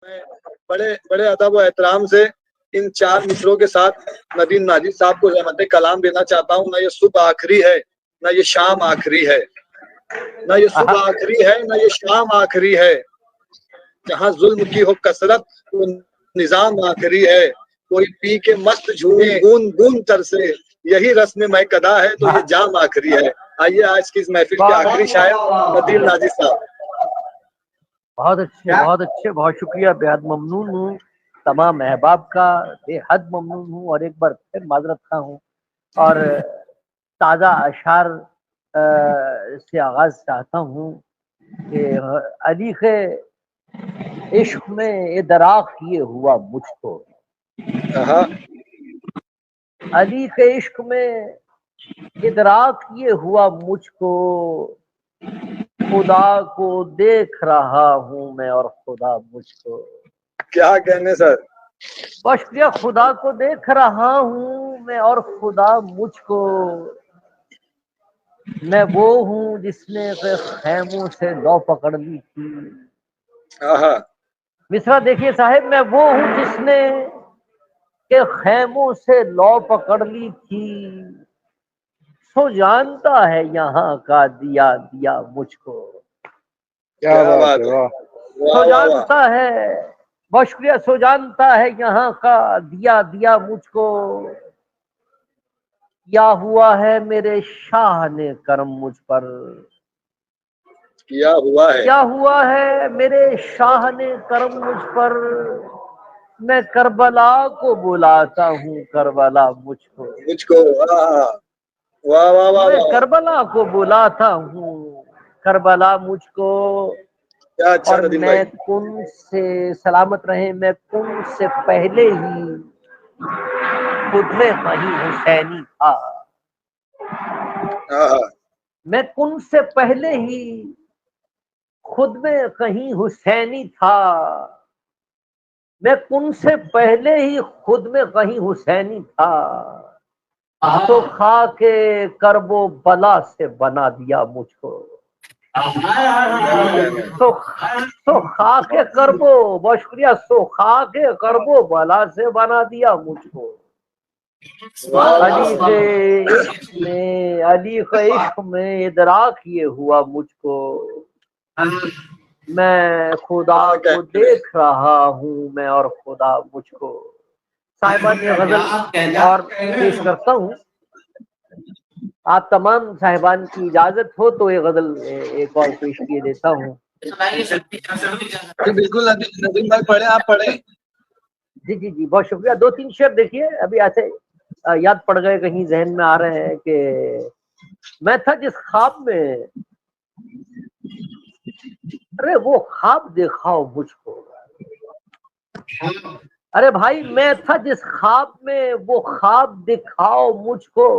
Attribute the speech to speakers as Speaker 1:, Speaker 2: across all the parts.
Speaker 1: मैं बड़े बड़े अदब और एहतराम से इन चार मित्रों के साथ नदीम नाजिर साहब को रहमत कलाम देना चाहता हूँ। न ये सुबह आखिरी है, न ये शाम आखिरी है, न ये सुबह आखिरी है, न ये शाम आखिरी है। जहाँ जुल्म की हो कसरत वो निजाम आखिरी है। कोई पी के मस्त झूमे बूंद बूंद तर से, यही रस्म मैं कदा है तो ये जाम आखिरी है। आइए आज की इस महफिल के आखिरी शायर नदीम नाजिर साहब।
Speaker 2: बहुत अच्छे, बहुत शुक्रिया। बेहद ममनून हूँ तमाम अहबाब का, बेहद ममनून हूँ और एक बार फिर माजरत खा हूँ और ताज़ा अशार से आगाज चाहता हूँ कि अली के इश्क में इदराक ये हुआ मुझको, अली के इश्क में इदराक ये हुआ मुझको, खुदा को देख रहा हूँ मैं और खुदा मुझको।
Speaker 1: क्या कहने सर।
Speaker 2: बहुत शुक्रिया। खुदा को देख रहा हूँ मैं और खुदा मुझको, मैं वो हूँ जिसने खैमों से लौ पकड़ ली थी। मिसरा देखिए साहब, मैं वो हूँ जिसने के खैमों से लौ पकड़ ली थी, सो जानता है यहाँ का दिया दिया मुझको।
Speaker 1: क्या बात है,
Speaker 2: सो जानता है, बहुत शुक्रिया। सो जानता है यहाँ का दिया दिया मुझको, क्या हुआ है मेरे शाह ने करम मुझ पर,
Speaker 1: क्या हुआ है,
Speaker 2: क्या हुआ है मेरे शाह ने करम मुझ पर, मैं करबला को बुलाता हूँ करबला मुझको,
Speaker 1: वाह वाह वाह
Speaker 2: मैं
Speaker 1: वाह,
Speaker 2: करबला को बुलाता हूँ करबला मुझको।
Speaker 1: क्या अच्छा
Speaker 2: और
Speaker 1: नदीम भाई।
Speaker 2: मैं कुन से सलामत रहे, मैं कुन से पहले ही खुद में वही हुसैनी था, मैं कुन से पहले ही खुद में कहीं हुसैनी था, मैं कुन से पहले ही खुद में कहीं हुसैनी था, तो खा के करबो बला से बना दिया मुझको, तो खा के करबो, बहुत शुक्रिया, सो खा के करबो बला से बना दिया मुझको। अली के इश्क में, अली के इश्क में इदराक ये हुआ मुझको, मैं खुदा को देख रहा हूँ मैं और खुदा मुझको। साहिबान ये गजल और पेश करता हूँ, आप तमाम साहिबान की इजाजत हो तो ये गजल एक और पेश किए देता हूँ।
Speaker 1: बिल्कुल नदीम भाई, पढ़े, आप पढ़े।
Speaker 2: जी जी जी, बहुत शुक्रिया। दो तीन शेर देखिए, अभी ऐसे याद पड़ गए, कहीं जहन में आ रहे हैं कि मैं था जिस ख्वाब में, अरे वो ख्वाब दिखाओ मुझको, अरे भाई मैं था जिस ख्वाब में वो ख्वाब दिखाओ मुझको,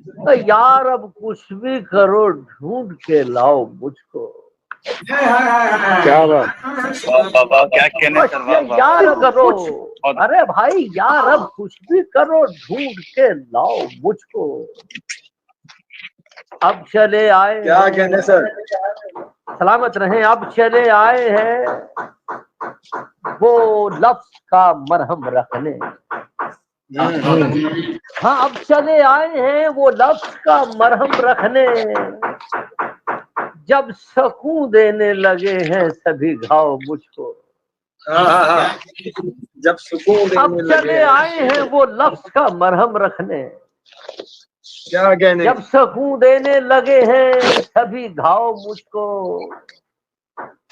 Speaker 2: तो यार अब कुछ भी करो ढूंढ के लाओ मुझको।
Speaker 1: क्या बात,
Speaker 3: बाबा क्या कहने सर,
Speaker 2: यार करो, अरे भाई यार अब कुछ भी करो ढूंढ के लाओ मुझको। अब चले आए,
Speaker 1: क्या कहने सर।
Speaker 2: सलामत रहें। अब चले आए हैं वो लफ्ज का मरहम रखने, हाँ अब चले आए हैं वो लफ्ज का मरहम रखने, जब सकून देने लगे हैं सभी घाव मुझको।
Speaker 1: जब सुकून देने
Speaker 2: अब चले आए हैं वो लफ्ज का मरहम रखने,
Speaker 1: क्या कहने,
Speaker 2: जब सकून देने लगे हैं सभी घाव मुझको।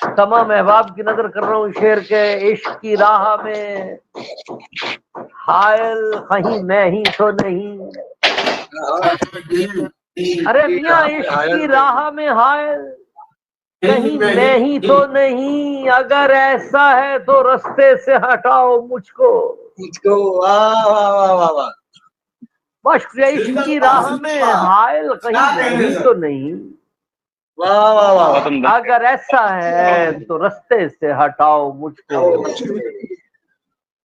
Speaker 2: तमाम अहबाब की नजर कर रहा हूँ शेर के, इश्क की राह में हायल कहीं मैं ही तो नहीं, अरे मियाँ इश्क की राह में हायल कहीं मैं ही तो नहीं, अगर ऐसा है तो रास्ते से हटाओ मुझको।
Speaker 1: वाह वाह वाह वाह वाह,
Speaker 2: बस इश्क की राह में हायल कहीं मैं ही तो नहीं,
Speaker 1: वाह वाह वाह,
Speaker 2: अगर ऐसा है तो रास्ते से हटाओ मुझको।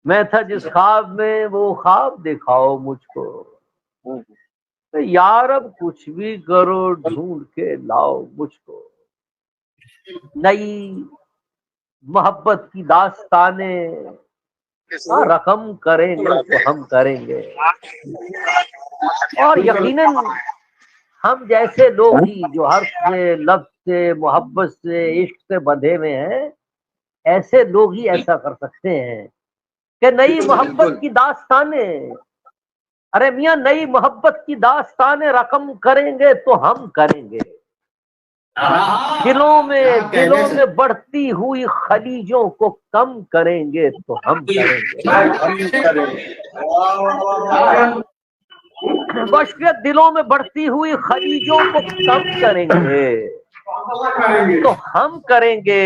Speaker 2: मैं था जिस ख्वाब में वो ख्वाब दिखाओ मुझको, तो यार अब कुछ भी करो ढूंढ के लाओ मुझको। नई मोहब्बत की दास्ताने रकम करेंगे तो हम करेंगे। और यकीनन हम जैसे लोग ही जो हर्फ से, लफ्ज से, मोहब्बत से, इश्क से बंधे हुए हैं, ऐसे लोग ही ऐसा कर सकते हैं कि नई मोहब्बत की दास्ताने, अरे मियां नई मोहब्बत की दास्ताने रकम करेंगे तो हम करेंगे। दिलों में बढ़ती हुई खलीजों को कम करेंगे तो हम करेंगे। बशक दिलों में बढ़ती हुई खलीजों को कम करेंगे तो हम करेंगे।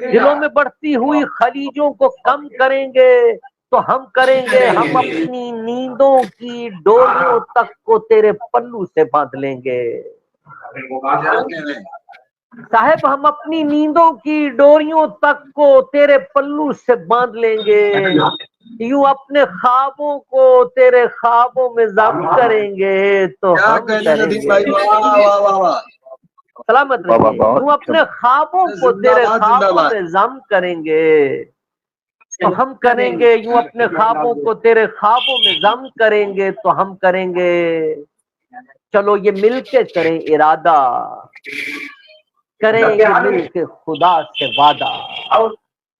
Speaker 2: दिलों में बढ़ती हुई खलीजों को कम करेंगे तो हम करेंगे। हम अपनी नींदों की डोरियों तक को तेरे पल्लू से बांध लेंगे। साहब हम अपनी नींदों की डोरियों तक को तेरे पल्लू से बांध लेंगे। यूं अपने ख्वाबों को तेरे ख्वाबों में जम करेंगे तो हम करेंगे। सलामत रहिए। यूं अपने ख्वाबों को तेरे ख्वाबों में जम करेंगे तो हम करेंगे। यूं अपने ख्वाबों को तेरे ख्वाबों में जम करेंगे तो हम करेंगे। चलो ये मिलके करें इरादा, करें ये मिलके खुदा से वादा।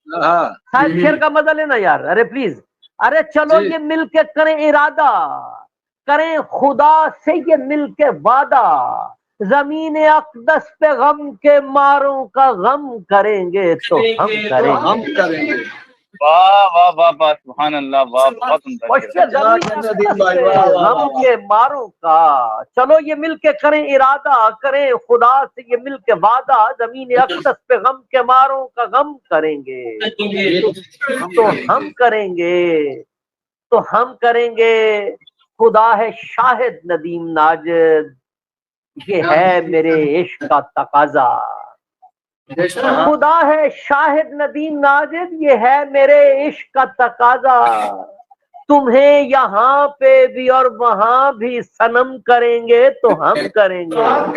Speaker 2: शायद शेर का मजा लेना यार, अरे प्लीज, अरे चलो ये मिलके करें इरादा, करें खुदा से ये मिलके वादा। जमीन अक़दस पे गम के मारों का गम करेंगे तो हम करेंगे।
Speaker 3: वाह वाह वाह वाह, सुभान अल्लाह, वाह, बहुत
Speaker 2: गम के मारों का, चलो ये मिलके करें इरादा, करें खुदा से ये मिलके वादा। जमीन अक़दस पे गम के मारों का गम करेंगे तो हम करेंगे। तो हम करेंगे। खुदा है शाहिद नदीम नाजिद, ये है मेरे इश्क का तकाजा। खुदा है शाहिद नदीम नाजिद, ये है मेरे इश्क का तकाजा। तुम्हें यहाँ पे भी और वहां भी सनम करेंगे तो हम करेंगे। बहुत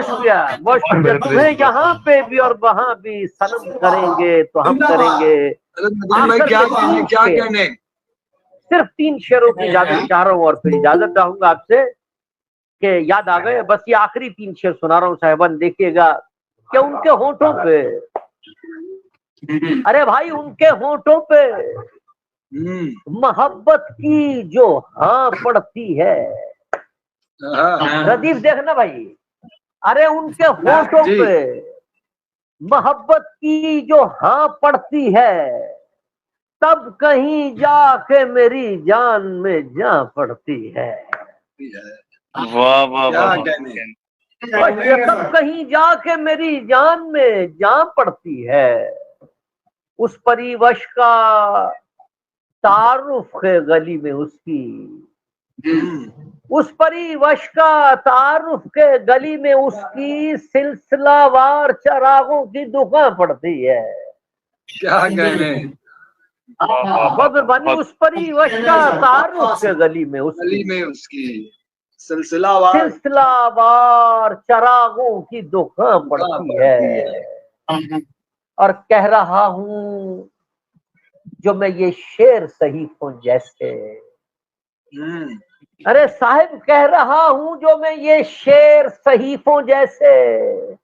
Speaker 2: शुक्रिया, बहुत शुक्रिया। तुम्हें यहाँ पे भी और वहां भी सनम करेंगे तो हम करेंगे।
Speaker 1: क्या कहने?
Speaker 2: सिर्फ 3 शेरों की इजाजत चाह रहा हूँ और फिर इजाजत चाहूंगा आपसे कि याद आ गए। बस ये आखिरी 3 शेर सुना रहा हूँ साहिबान, देखिएगा कि उनके होठों पे, अरे भाई उनके होठों पे मोहब्बत की जो हाँ पड़ती है। रदीफ देखना भाई, अरे उनके होठों पे मोहब्बत की जो हाँ पड़ती है, तब कहीं जाके मेरी जान में जा पड़ती है।
Speaker 3: वाह वाह वाह,
Speaker 2: तब कहीं जाके मेरी जान में जा पड़ती है। उस परिवश का तारुफ है गली में उसकी, उस परिवश का तारुफ के गली में उसकी सिलसिलावार चरागों की दुकान पड़ती है।
Speaker 1: क्या कहने?
Speaker 2: बहुत मेहरबानी। उस परिवश का तारुफ के गली में
Speaker 1: उसकी सिलसिलावार
Speaker 2: चरागों की दुकान पड़ती है। और कह रहा हूँ जो मैं ये शेर सहीफों जैसे, अरे साहिब कह रहा हूँ जो मैं ये शेर सहीफों जैसे,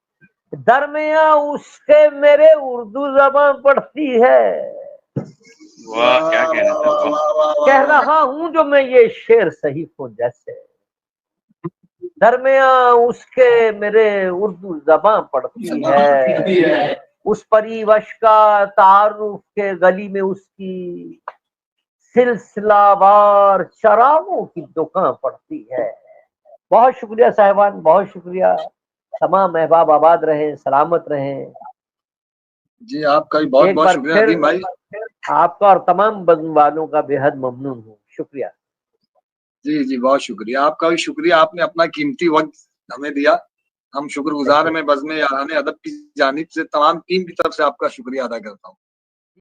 Speaker 2: दरमिया उसके मेरे उर्दू ज़बान पढ़ती है।
Speaker 3: वाह, क्या
Speaker 2: कह रहा हूँ जो मैं ये शेर सहीफों जैसे, दरमिया उसके मेरे उर्दू ज़बान पढ़ती है। उस परिवश का तारुफ के गली में उसकी सिलसिलावार चरागों की दुकान पड़ती है। बहुत शुक्रिया साहिबान, बहुत शुक्रिया। तमाम अहबाब आबाद रहें, सलामत रहें।
Speaker 1: जी आपका भी बहुत बहुत शुक्रिया नदीम भाई।
Speaker 2: आपका और तमाम बज़्म वालों का बेहद ममनून हूँ। शुक्रिया।
Speaker 1: जी जी बहुत शुक्रिया, आपका भी शुक्रिया। आपने अपना कीमती वक्त हमें दिया, हम शुक्रगुजार हैं। मैं बज़्म याराने अदब की जानिब से तमाम टीम की तरफ से आपका शुक्रिया अदा करता हूँ।